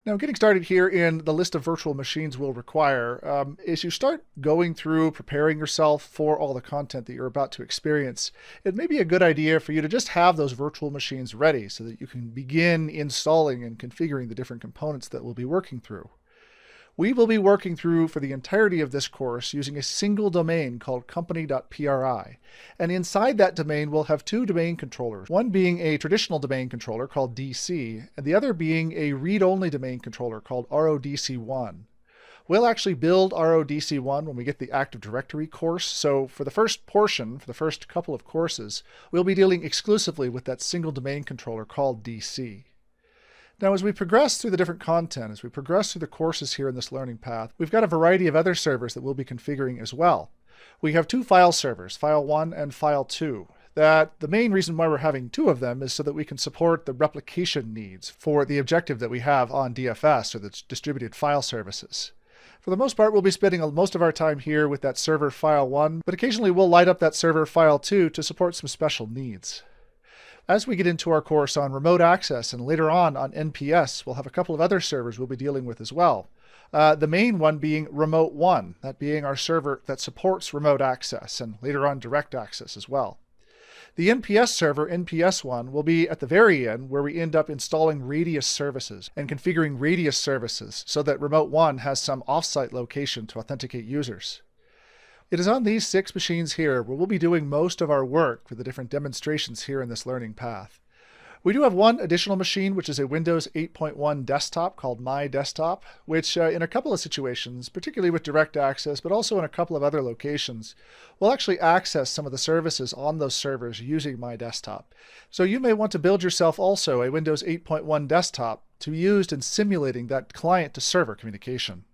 Now, getting started here in the list of virtual machines we'll require, as you start going through preparing yourself for all the content that you're about to experience, it may be a good idea for you to just have those virtual machines ready so that you can begin installing and configuring the different components that we'll be working through. We will be working through for the entirety of this course using a single domain called company.pri. And inside that domain, we'll have two domain controllers, one being a traditional domain controller called DC, and the other being a read-only domain controller called RODC1. We'll actually build RODC1 when we get the Active Directory course. So for the first portion, for the first couple of courses, we'll be dealing exclusively with that single domain controller called DC. Now, as we progress through the different content, as we progress through the courses here in this learning path, we've got a variety of other servers that we'll be configuring as well. We have two file servers, File 1 and File 2. That the main reason why we're having two of them is so that we can support the replication needs for the objective that we have on DFS, or the distributed file services. For the most part, we'll be spending most of our time here with that server File 1, but occasionally we'll light up that server File 2 to support some special needs. As we get into our course on remote access and later on NPS, we'll have a couple of other servers we'll be dealing with as well. The main one being Remote One, that being our server that supports remote access and later on direct access as well. The NPS server, NPS1, will be at the very end where we end up installing Radius services and configuring Radius services so that Remote One has some offsite location to authenticate users. It is on these 6 machines here where we'll be doing most of our work for the different demonstrations here in this learning path. We do have one additional machine, which is a Windows 8.1 desktop called My Desktop, which in a couple of situations, particularly with direct access, but also in a couple of other locations, will actually access some of the services on those servers using My Desktop. So you may want to build yourself also a Windows 8.1 desktop to be used in simulating that client-to-server communication.